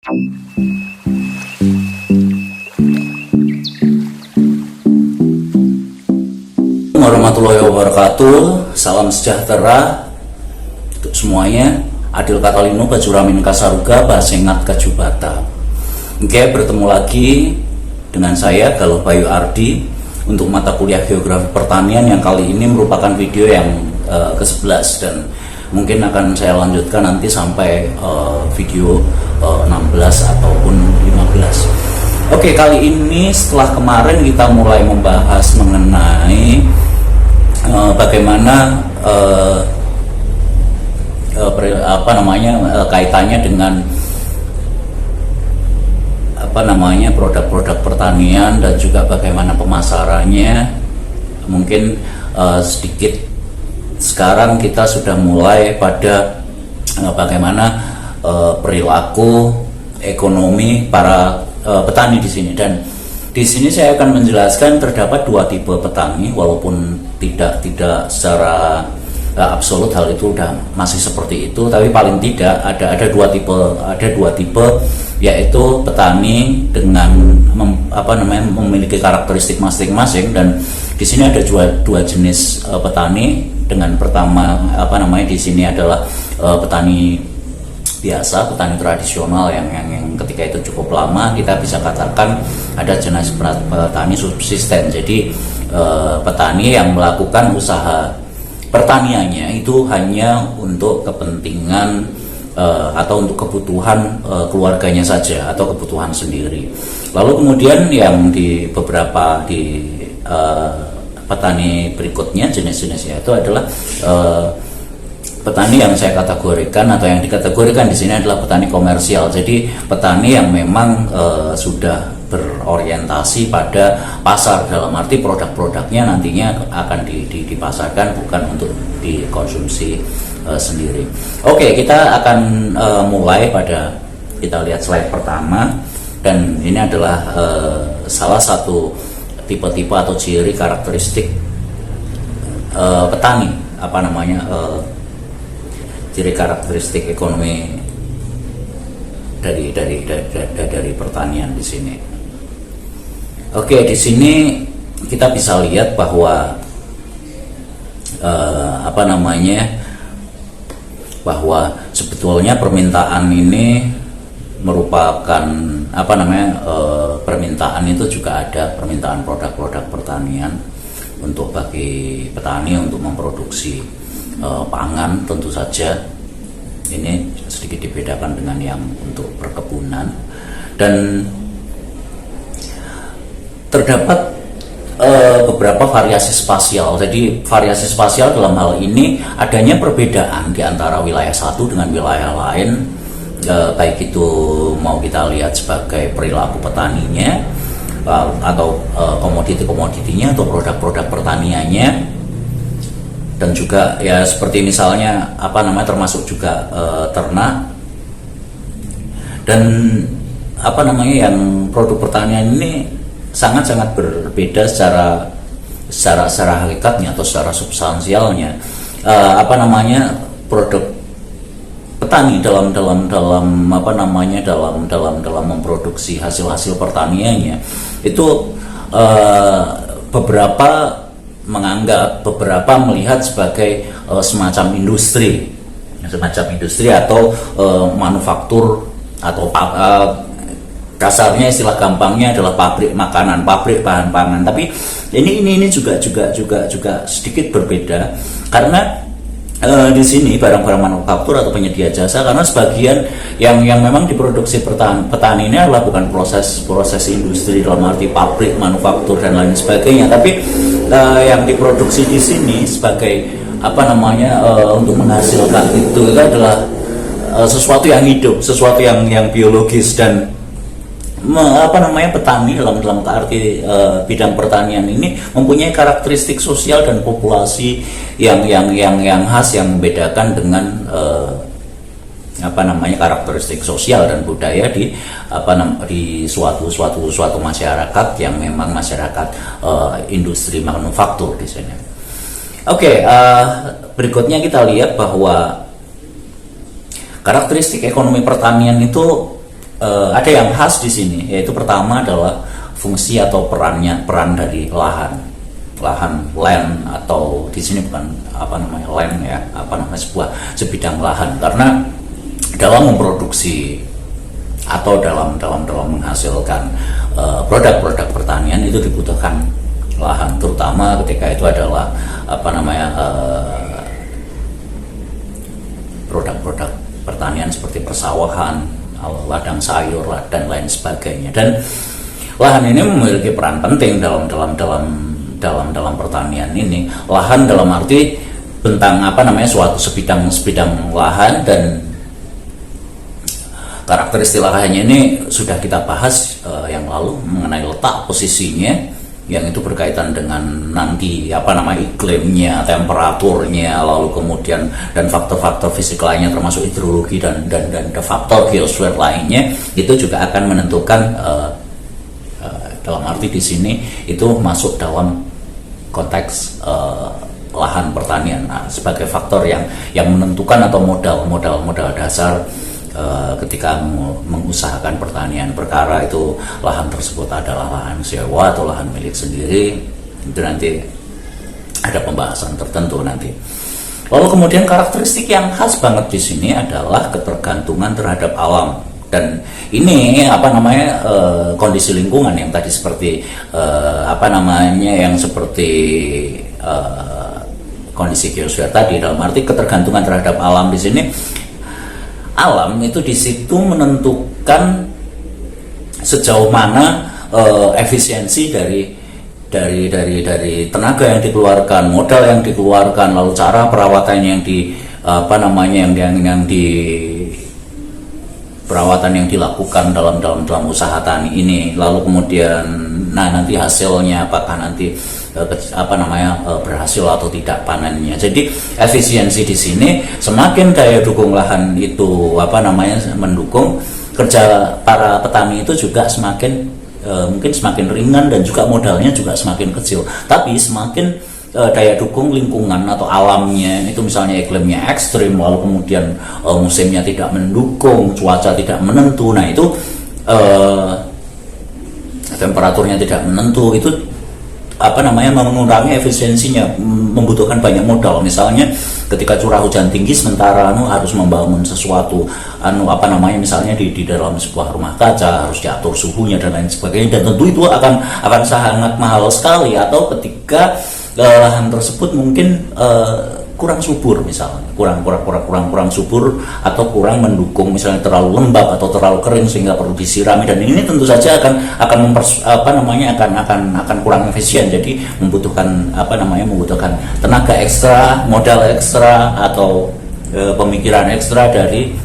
Warahmatullahi wabarakatuh. Salam sejahtera untuk semuanya. Adil Katalino Bajuramin Kasaruga Basengat Kajubata. Oke, bertemu lagi dengan saya Galuh Bayu Ardi untuk mata kuliah Geografi Pertanian yang kali ini merupakan video yang ke-11 dan mungkin akan saya lanjutkan nanti sampai video 16 ataupun 15. Oke, kali ini setelah kemarin kita mulai membahas mengenai bagaimana kaitannya dengan produk-produk pertanian dan juga bagaimana pemasarannya. Mungkin sedikit sekarang kita sudah mulai pada bagaimana perilaku ekonomi para petani di sini, dan di sini saya akan menjelaskan terdapat dua tipe petani, walaupun tidak secara absolut hal itu udah masih seperti itu, tapi paling tidak ada dua tipe, yaitu petani dengan memiliki karakteristik masing-masing. Dan di sini ada dua jenis petani. Dengan pertama di sini adalah petani biasa, petani tradisional yang ketika itu cukup lama, kita bisa katakan ada jenis petani subsisten. Jadi petani yang melakukan usaha pertaniannya itu hanya untuk kepentingan atau untuk kebutuhan keluarganya saja atau kebutuhan sendiri. Lalu kemudian yang di beberapa petani berikutnya, jenis-jenisnya itu adalah petani yang saya kategorikan atau yang dikategorikan di sini adalah petani komersial. Jadi petani yang memang sudah berorientasi pada pasar, dalam arti produk-produknya nantinya akan dipasarkan, bukan untuk dikonsumsi sendiri. Oke, kita akan mulai pada, kita lihat slide pertama, dan ini adalah salah satu tipe-tipe atau ciri karakteristik petani, ciri karakteristik ekonomi dari pertanian di sini. Oke, di sini kita bisa lihat bahwa bahwa sebetulnya permintaan ini merupakan permintaan itu juga ada permintaan produk-produk pertanian untuk bagi petani untuk memproduksi pangan. Tentu saja ini sedikit dibedakan dengan yang untuk perkebunan, dan terdapat beberapa variasi spasial. Jadi variasi spasial dalam hal ini adanya perbedaan di antara wilayah satu dengan wilayah lain, baik itu mau kita lihat sebagai perilaku petaninya atau komoditinya atau produk-produk pertaniannya, dan juga ya seperti misalnya termasuk juga ternak, dan yang produk pertanian ini sangat-sangat berbeda secara hakikatnya atau secara substansialnya. Produk petani dalam memproduksi hasil pertaniannya itu beberapa melihat sebagai semacam industri atau manufaktur, atau kasarnya istilah gampangnya adalah pabrik makanan, pabrik bahan pangan. Tapi ini juga sedikit berbeda, karena di sini barang-barang manufaktur atau penyedia jasa, karena sebagian yang memang diproduksi petani ini adalah bukan proses industri dalam arti pabrik manufaktur dan lain sebagainya, tapi yang diproduksi di sini sebagai untuk menghasilkan itu adalah sesuatu yang hidup, sesuatu yang biologis. Dan petani dalam arti bidang pertanian ini mempunyai karakteristik sosial dan populasi yang khas, yang membedakan dengan karakteristik sosial dan budaya di suatu masyarakat yang memang masyarakat industri manufaktur di sini. Oke, berikutnya kita lihat bahwa karakteristik ekonomi pertanian itu ada yang khas di sini, yaitu pertama adalah fungsi atau peran dari lahan land, atau di sini bukan land ya, sebuah sebidang lahan, karena dalam memproduksi atau dalam menghasilkan produk-produk pertanian itu dibutuhkan lahan, terutama ketika itu adalah produk-produk pertanian seperti persawahan, ladang sayur dan lain sebagainya. Dan lahan ini memiliki peran penting dalam pertanian ini. Lahan dalam arti tentang suatu sebidang lahan, dan karakteristik lahannya ini sudah kita bahas yang lalu mengenai letak posisinya, yang itu berkaitan dengan nanti iklimnya, temperaturnya, lalu kemudian dan faktor-faktor fisik lainnya termasuk hidrologi dan faktor geosfer lainnya, itu juga akan menentukan dalam arti di sini itu masuk dalam konteks lahan pertanian sebagai faktor yang menentukan atau modal dasar ketika mengusahakan pertanian. Perkara itu lahan tersebut adalah lahan sewa atau lahan milik sendiri, itu nanti ada pembahasan tertentu nanti. Lalu kemudian karakteristik yang khas banget di sini adalah ketergantungan terhadap alam, dan ini kondisi lingkungan yang tadi seperti kondisi geosfer tadi, dalam arti ketergantungan terhadap alam di sini. Alam itu di situ menentukan sejauh mana efisiensi dari tenaga yang dikeluarkan, modal yang dikeluarkan, lalu cara perawatan yang dilakukan dalam usaha tani ini, lalu kemudian nanti hasilnya apakah nanti berhasil atau tidak panennya. Jadi efisiensi di sini, semakin daya dukung lahan itu mendukung kerja para petani itu juga semakin mungkin semakin ringan, dan juga modalnya juga semakin kecil. Tapi semakin daya dukung lingkungan atau alamnya itu, misalnya iklimnya ekstrim, lalu kemudian musimnya tidak mendukung, cuaca tidak menentu, nah itu temperaturnya tidak menentu, itu mengurangi efisiensinya, membutuhkan banyak modal. Misalnya ketika curah hujan tinggi, sementara harus membangun sesuatu misalnya di dalam sebuah rumah kaca, harus diatur suhunya dan lain sebagainya, dan tentu itu akan sangat mahal sekali. Atau ketika lahan tersebut mungkin kurang subur, misalnya kurang subur atau kurang mendukung, misalnya terlalu lembab atau terlalu kering sehingga perlu disirami, dan ini tentu saja akan kurang efisien. Jadi membutuhkan tenaga ekstra, modal ekstra, atau pemikiran ekstra dari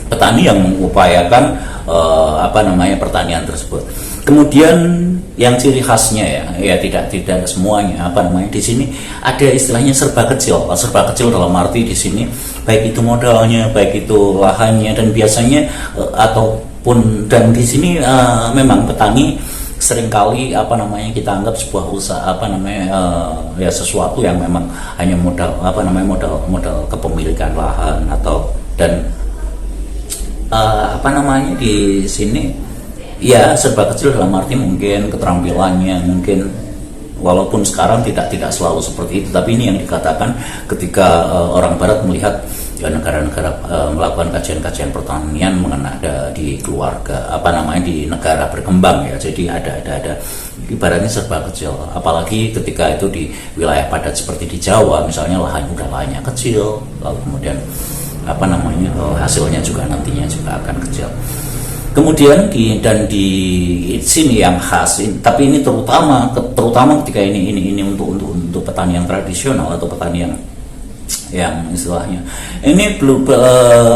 petani yang mengupayakan pertanian tersebut. Kemudian yang ciri khasnya ya tidak semuanya di sini ada istilahnya serba kecil dalam arti di sini baik itu modalnya, baik itu lahannya, dan biasanya dan di sini memang petani seringkali kita anggap sebuah usaha sesuatu yang memang hanya modal kepemilikan lahan, di sini ya serba kecil dalam arti mungkin keterampilannya, mungkin walaupun sekarang tidak selalu seperti itu, tapi ini yang dikatakan ketika orang Barat melihat negara-negara melakukan kajian-kajian pertanian mengenai di keluarga di negara berkembang ya. Jadi ada ibaratnya serba kecil, apalagi ketika itu di wilayah padat seperti di Jawa misalnya, lahannya kecil, lalu kemudian hasilnya juga nantinya juga akan kecil. Kemudian di sini yang khas, tapi ini terutama ketika ini untuk petani yang tradisional atau petani yang istilahnya ini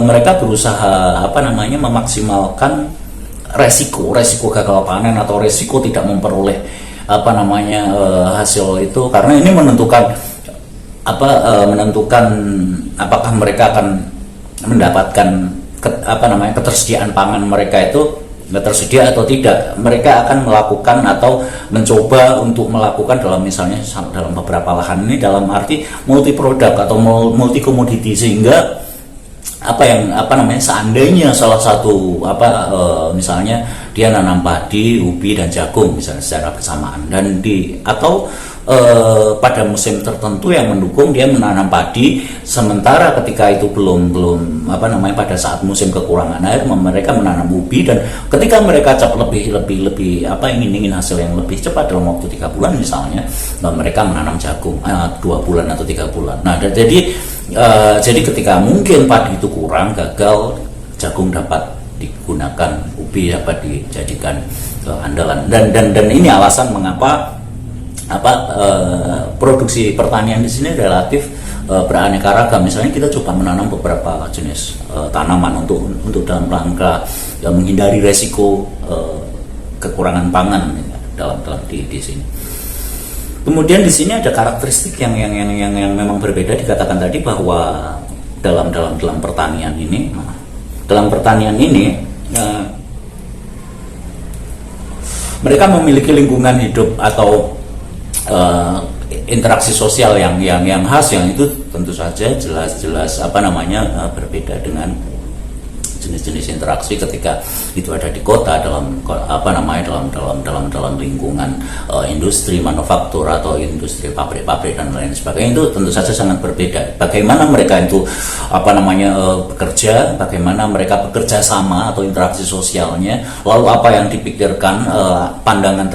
mereka berusaha memaksimalkan resiko gagal panen atau resiko tidak memperoleh hasil itu, karena ini menentukan apakah mereka akan mendapatkan ketersediaan pangan mereka itu tersedia atau tidak. Mereka akan melakukan atau mencoba untuk melakukan misalnya dalam beberapa lahan ini dalam arti multi produk atau multi komoditi, sehingga seandainya salah satu misalnya dia nanam padi, ubi dan jagung misalnya secara bersamaan, dan atau pada musim tertentu yang mendukung dia menanam padi, sementara ketika itu belum pada saat musim kekurangan air mereka menanam ubi, dan ketika mereka ingin hasil yang lebih cepat dalam waktu 3 bulan misalnya, mereka menanam jagung 2 bulan atau 3 bulan. Nah, jadi ketika mungkin padi itu kurang, gagal, jagung dapat digunakan, ubi dapat dijadikan andalan, dan ini alasan mengapa produksi pertanian di sini relatif beraneka ragam. Misalnya kita coba menanam beberapa jenis tanaman untuk dalam rangka menghindari resiko kekurangan pangan dalam di sini. Kemudian di sini ada karakteristik yang memang berbeda. Dikatakan tadi bahwa dalam pertanian ini, mereka memiliki lingkungan hidup atau interaksi sosial yang khas, yang itu tentu saja jelas berbeda dengan jenis-jenis interaksi ketika itu ada di kota dalam lingkungan industri manufaktur atau industri pabrik-pabrik dan lain sebagainya. Itu tentu saja sangat berbeda. Bagaimana mereka itu bekerja, bagaimana mereka bekerja sama atau interaksi sosialnya, lalu apa yang dipikirkan, pandangan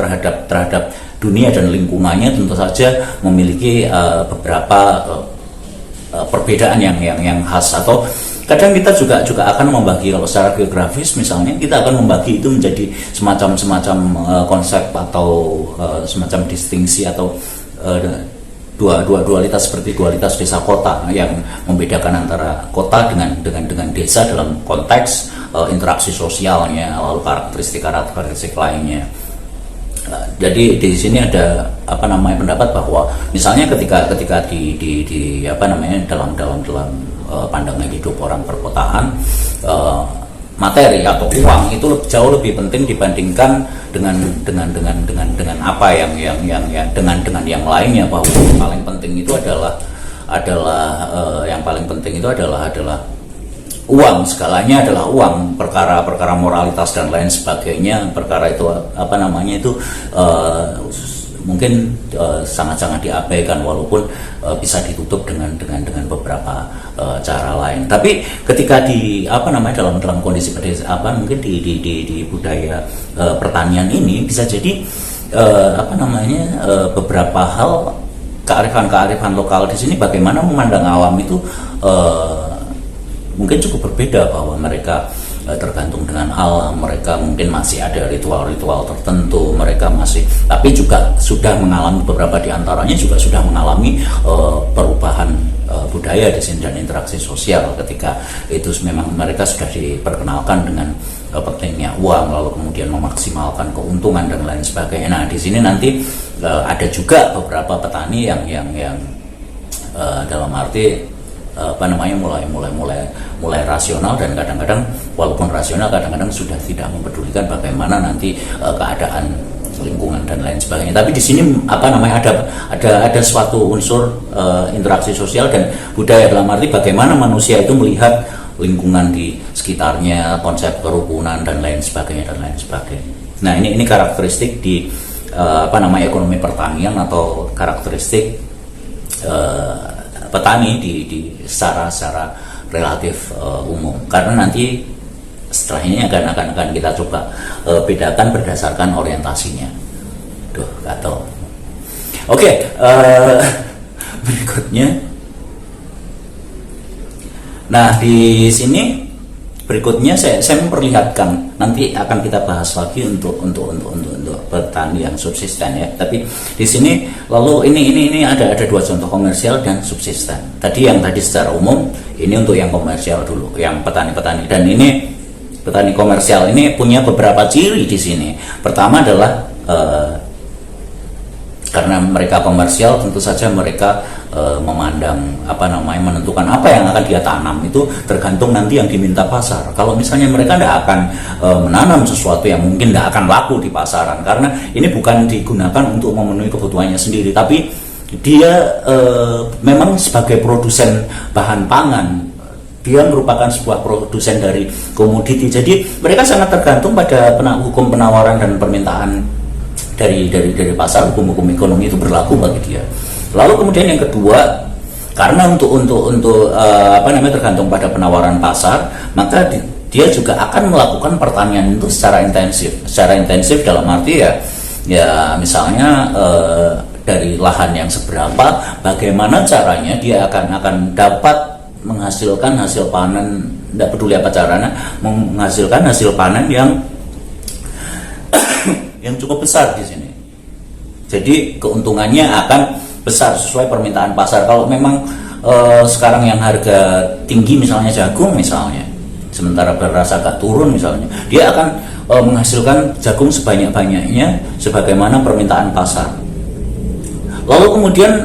terhadap dunia dan lingkungannya tentu saja memiliki beberapa perbedaan yang khas. Atau kadang kita juga akan membagi, kalau secara geografis misalnya kita akan membagi itu menjadi semacam konsep atau semacam distingsi atau dualitas, seperti dualitas desa kota yang membedakan antara kota dengan desa dalam konteks interaksi sosialnya, lalu karakteristik lainnya. Jadi di sini ada pendapat bahwa misalnya ketika di dalam pandangan hidup orang perkotaan, materi atau uang itu jauh lebih penting dibandingkan dengan apa yang lainnya, bahwa yang paling penting itu adalah uang, segalanya adalah uang, perkara moralitas dan lain sebagainya, perkara itu mungkin sangat-sangat diabaikan, walaupun bisa ditutup dengan beberapa cara lain. Tapi ketika dalam kondisi mungkin di budaya pertanian ini bisa jadi beberapa hal, kearifan lokal di sini bagaimana memandang alam itu mungkin cukup berbeda, bahwa mereka tergantung dengan alam, mereka mungkin masih ada ritual-ritual tertentu, mereka masih, tapi juga sudah mengalami, beberapa di antaranya juga sudah mengalami perubahan budaya di sini dan interaksi sosial. Ketika itu memang mereka sudah diperkenalkan dengan pentingnya uang, lalu kemudian memaksimalkan keuntungan dan lain sebagainya. Nah, di sini nanti ada juga beberapa petani yang dalam arti mulai rasional, dan kadang-kadang walaupun rasional kadang-kadang sudah tidak mempedulikan bagaimana nanti keadaan lingkungan dan lain sebagainya. Tapi di sini ada suatu unsur interaksi sosial dan budaya, dalam arti bagaimana manusia itu melihat lingkungan di sekitarnya, konsep kerukunan dan lain sebagainya. Nah, ini karakteristik di ekonomi pertanian, atau karakteristik petani di secara relatif umum. Karena nanti setelah ini akan kita coba bedakan berdasarkan orientasinya. Gatel. Oke, berikutnya. Nah, di sini berikutnya saya memperlihatkan, nanti akan kita bahas lagi untuk petani yang subsisten ya. Tapi di sini lalu ini ada 2 contoh, komersial dan subsisten. Tadi secara umum, ini untuk yang komersial dulu, yang petani-petani. Dan ini petani komersial ini punya beberapa ciri di sini. Pertama adalah karena mereka komersial, tentu saja mereka memandang menentukan apa yang akan dia tanam itu tergantung nanti yang diminta pasar. Kalau misalnya mereka tidak akan menanam sesuatu yang mungkin tidak akan laku di pasaran, karena ini bukan digunakan untuk memenuhi kebutuhannya sendiri, tapi dia memang sebagai produsen bahan pangan dia merupakan sebuah produsen dari komoditi. Jadi mereka sangat tergantung pada hukum penawaran dan permintaan dari pasar. Hukum ekonomi itu berlaku bagi dia. Lalu kemudian yang kedua, karena untuk tergantung pada penawaran pasar, maka dia juga akan melakukan pertanian itu secara intensif dalam arti ya misalnya dari lahan yang seberapa, bagaimana caranya dia akan dapat menghasilkan hasil panen, tidak peduli apa caranya, menghasilkan hasil panen yang cukup besar di sini. Jadi keuntungannya akan besar sesuai permintaan pasar. Kalau memang sekarang yang harga tinggi misalnya jagung misalnya, sementara beras agak turun misalnya, dia akan menghasilkan jagung sebanyak-banyaknya sebagaimana permintaan pasar. Lalu kemudian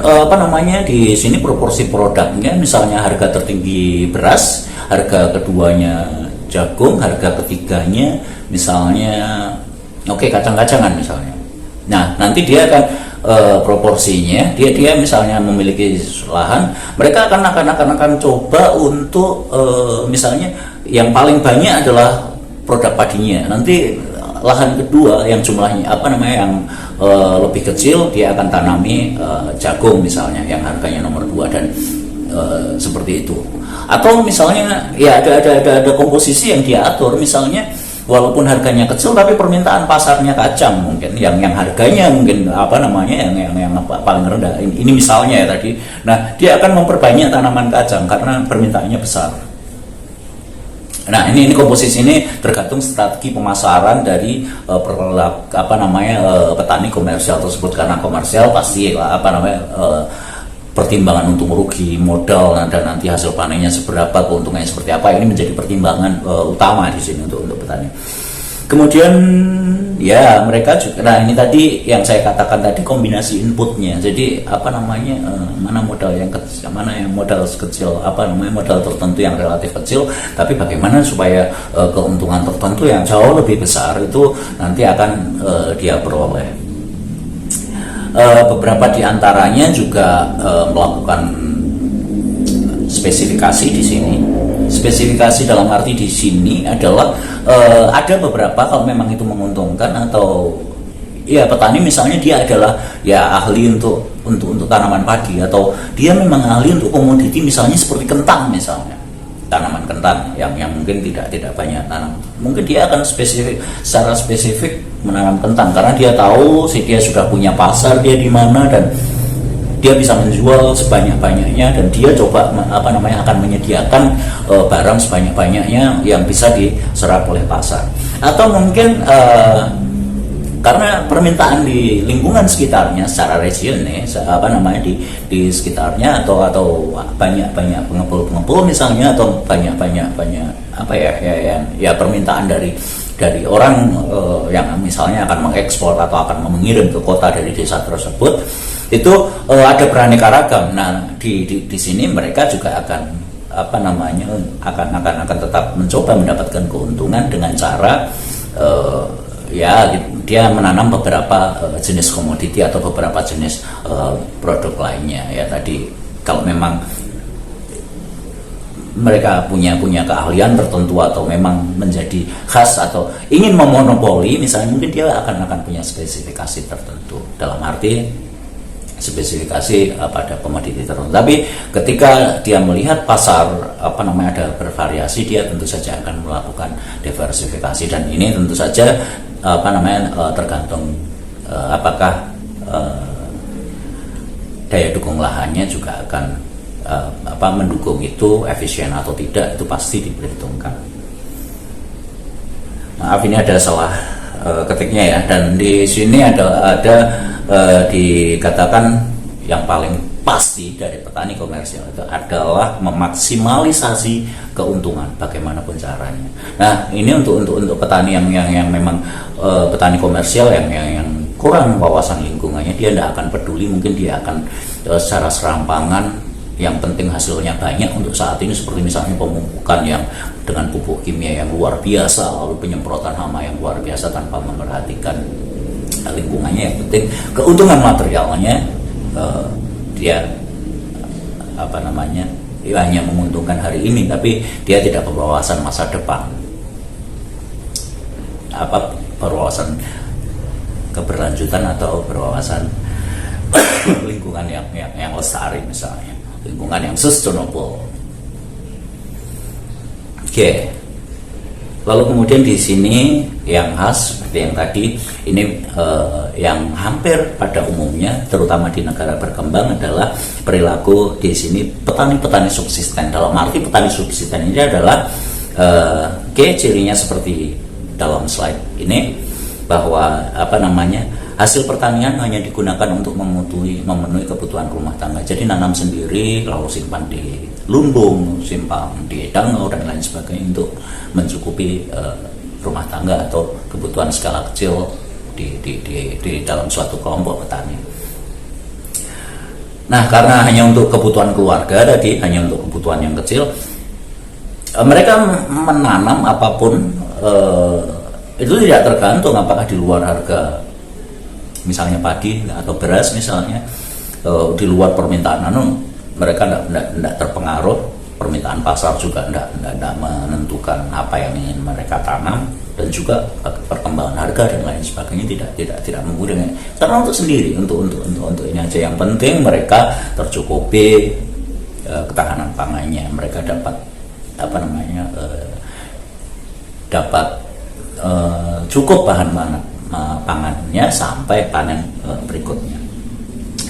di sini proporsi produknya, misalnya harga tertinggi beras, harga keduanya jagung, harga ketiganya misalnya kacang-kacangan misalnya. Nah, nanti dia akan proporsinya, dia misalnya memiliki lahan, mereka akan coba untuk misalnya yang paling banyak adalah produk padinya. Nanti lahan kedua yang jumlahnya yang lebih kecil, dia akan tanami jagung misalnya yang harganya nomor 2 dan seperti itu. Atau misalnya ya ada komposisi yang dia atur, misalnya walaupun harganya kecil tapi permintaan pasarnya kacang mungkin yang harganya mungkin yang paling rendah. Ini misalnya ya tadi. Nah, dia akan memperbanyak tanaman kacang karena permintaannya besar. Nah, ini komposisi ini tergantung strategi pemasaran dari petani komersial tersebut. Karena komersial pasti pertimbangan untung rugi, modal, dan nanti hasil panennya seberapa, keuntungannya seperti apa, ini menjadi pertimbangan utama di sini untuk petani. Kemudian ya mereka juga, nah ini tadi yang saya katakan tadi, kombinasi inputnya. Jadi mana modal yang kecil, mana yang modal kecil, modal tertentu yang relatif kecil, tapi bagaimana supaya keuntungan tertentu yang jauh lebih besar itu nanti akan dia peroleh. Beberapa di antaranya juga melakukan spesifikasi di sini. Spesifikasi dalam arti di sini adalah ada beberapa, kalau memang itu menguntungkan, atau ya petani misalnya dia adalah ya ahli untuk tanaman padi, atau dia memang ahli untuk komoditi misalnya seperti kentang misalnya, tanaman kentang yang mungkin tidak banyak tanam, mungkin dia akan secara spesifik menanam kentang karena dia tahu dia sudah punya pasar dia di mana dan dia bisa menjual sebanyak-banyaknya, dan dia coba akan menyediakan barang sebanyak-banyaknya yang bisa diserap oleh pasar. Atau mungkin karena permintaan di lingkungan sekitarnya secara region di sekitarnya, atau banyak pengepul misalnya, atau banyak permintaan dari orang yang misalnya akan mengekspor atau akan mengirim ke kota dari desa tersebut, itu ada beraneka ragam. Nah, di sini mereka juga akan akan tetap mencoba mendapatkan keuntungan dengan cara dia menanam beberapa jenis komoditi atau beberapa jenis produk lainnya. Ya tadi, kalau memang mereka punya keahlian tertentu atau memang menjadi khas atau ingin memonopoli misalnya, mungkin dia akan punya spesifikasi tertentu, dalam arti spesifikasi pada komoditi tertentu. Tapi ketika dia melihat pasar ada bervariasi, dia tentu saja akan melakukan diversifikasi, dan ini tentu saja tergantung apakah daya dukung lahannya juga akan mendukung itu efisien atau tidak, itu pasti diperhitungkan. Maaf, ini ada salah ketiknya ya, dan di sini ada dikatakan yang paling pasti dari petani komersial itu adalah memaksimalisasi keuntungan bagaimanapun caranya. Nah, ini untuk petani yang memang petani komersial yang kurang wawasan lingkungannya, dia tidak akan peduli, mungkin dia akan secara serampangan, yang penting hasilnya banyak untuk saat ini, seperti misalnya pemupukan yang dengan pupuk kimia yang luar biasa, lalu penyemprotan hama yang luar biasa tanpa memperhatikan lingkungannya. Yang penting keuntungan materialnya dia hanya menguntungkan hari ini, tapi dia tidak berwawasan masa depan, berwawasan keberlanjutan atau berwawasan lingkungan yang lestari, misalnya lingkungan yang sustainable. Oke. Lalu kemudian di sini yang khas seperti yang tadi ini, yang hampir pada umumnya terutama di negara berkembang adalah perilaku di sini petani-petani subsisten. Dalam arti petani subsisten ini adalah cirinya seperti dalam slide ini, bahwa hasil pertanian hanya digunakan untuk memenuhi kebutuhan rumah tangga. Jadi nanam sendiri, lalu simpan di lumbung, simpan di dangau dan lain sebagainya untuk mencukupi rumah tangga atau kebutuhan skala kecil di dalam suatu kelompok petani. Nah, karena hanya untuk kebutuhan keluarga tadi, hanya untuk kebutuhan yang kecil, mereka menanam apapun itu tidak tergantung apakah di luar harga, misalnya padi atau beras misalnya, di luar permintaan mereka tidak terpengaruh. Permintaan pasar juga tidak menentukan apa yang ingin mereka tanam, dan juga perkembangan harga dan lain sebagainya tidak memudahkan. Karena untuk sendiri, untuk ini aja, yang penting mereka tercukupi ketahanan pangannya, mereka dapat cukup bahan pangannya sampai panen berikutnya.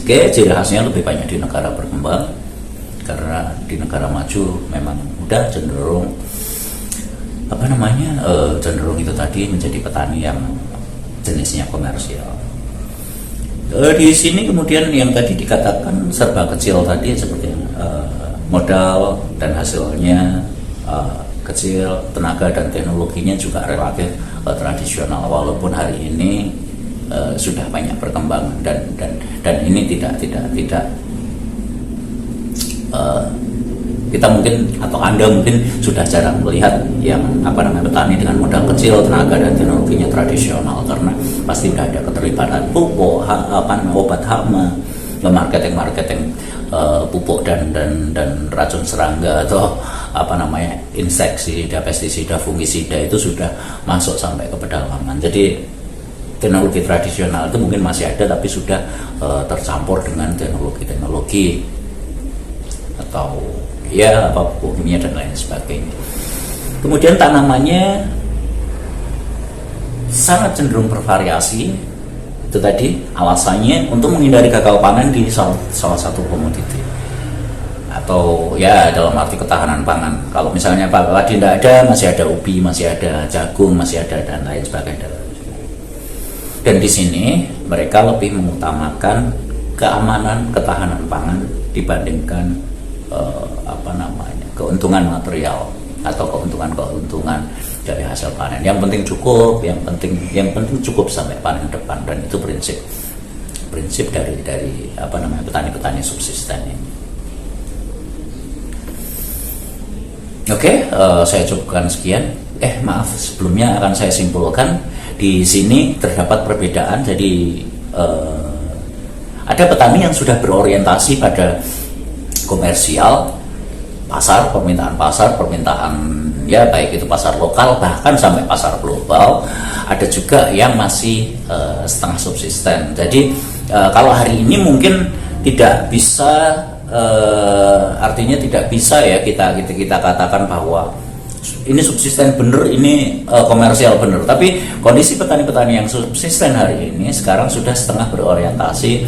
Oke, ciri khasnya lebih banyak di negara berkembang, karena di negara maju memang udah cenderung cenderung itu tadi menjadi petani yang jenisnya komersial. Di sini kemudian yang tadi dikatakan serba kecil tadi, seperti modal dan hasilnya kecil, tenaga dan teknologinya juga relatif tradisional, walaupun hari ini sudah banyak perkembangan dan ini tidak kita mungkin atau Anda mungkin sudah jarang melihat yang petani dengan modal kecil, tenaga dan teknologinya tradisional, karena pasti sudah ada keterlibatan pupuk, obat hama, marketing pupuk dan racun serangga atau insektisida, pestisida, fungisida itu sudah masuk sampai ke pedalaman. Jadi teknologi tradisional itu mungkin masih ada, tapi sudah tercampur dengan teknologi atau pupuk kimia dan lain sebagainya. Kemudian tanamannya sangat cenderung bervariasi. Itu tadi alasannya untuk menghindari gagal panen di salah satu komoditi, atau dalam arti ketahanan pangan. Kalau misalnya padi tidak ada, masih ada ubi, masih ada jagung, masih ada dan lain sebagainya. Dan di sini mereka lebih mengutamakan keamanan, ketahanan pangan dibandingkan keuntungan material atau keuntungan dari hasil panen. Yang penting cukup, yang penting cukup sampai panen depan, dan itu prinsip dari petani-petani subsisten ini. Oke, saya cukupkan sekian. Maaf, sebelumnya akan saya simpulkan. Di sini terdapat perbedaan. Jadi ada petani yang sudah berorientasi pada komersial, permintaan baik itu pasar lokal bahkan sampai pasar global. Ada juga yang masih setengah subsisten. Jadi kalau hari ini mungkin tidak bisa, artinya tidak bisa ya kita katakan bahwa ini subsisten bener, ini komersial bener. Tapi kondisi petani-petani yang subsisten hari ini sekarang sudah setengah berorientasi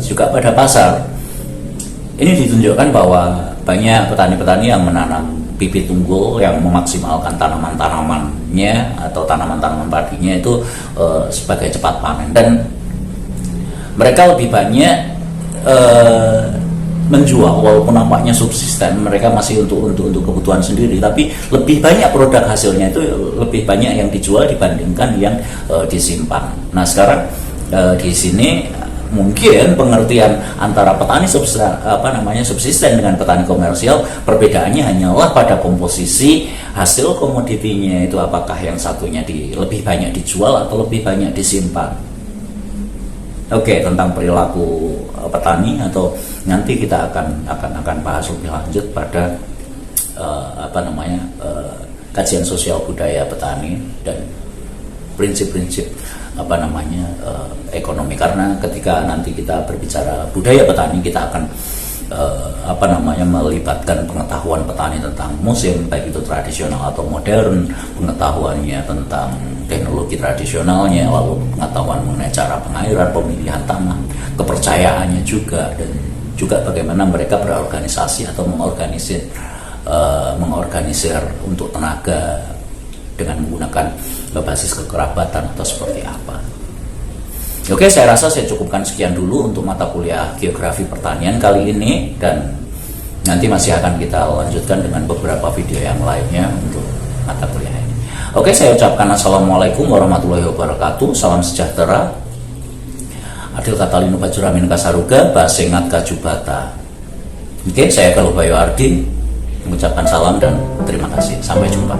juga pada pasar. Ini ditunjukkan bahwa banyak petani-petani yang menanam bibit unggul yang memaksimalkan tanaman-tanamannya atau tanaman-tanaman padinya itu sebagai cepat panen, dan mereka lebih banyak menjual, walaupun nampaknya subsisten, mereka masih untuk kebutuhan sendiri, tapi lebih banyak produk hasilnya itu lebih banyak yang dijual dibandingkan yang disimpan. Nah, sekarang di sini mungkin pengertian antara petani subsisten dengan petani komersial, perbedaannya hanyalah pada komposisi hasil komoditinya itu, apakah yang satunya lebih banyak dijual atau lebih banyak disimpan. Oke, tentang perilaku petani, atau nanti kita akan bahas lebih lanjut pada kajian sosial budaya petani dan prinsip-prinsip ekonomi. Karena ketika nanti kita berbicara budaya petani, kita akan melibatkan pengetahuan petani tentang musim, baik itu tradisional atau modern, pengetahuannya tentang teknologi tradisionalnya, lalu pengetahuan mengenai cara pengairan, pemilihan tanah, kepercayaannya juga, dan juga bagaimana mereka berorganisasi atau mengorganisir untuk tenaga dengan menggunakan basis kekerabatan atau seperti apa. Oke, saya rasa saya cukupkan sekian dulu untuk mata kuliah Geografi Pertanian kali ini, dan nanti masih akan kita lanjutkan dengan beberapa video yang lainnya untuk mata kuliah ini. Oke, saya ucapkan Assalamualaikum warahmatullahi wabarakatuh. Salam sejahtera. Adil Katalino Bajuramin Kasaruga, Basengat Kajubata. Oke, saya Galuh Bayo Ardi mengucapkan salam dan terima kasih. Sampai jumpa.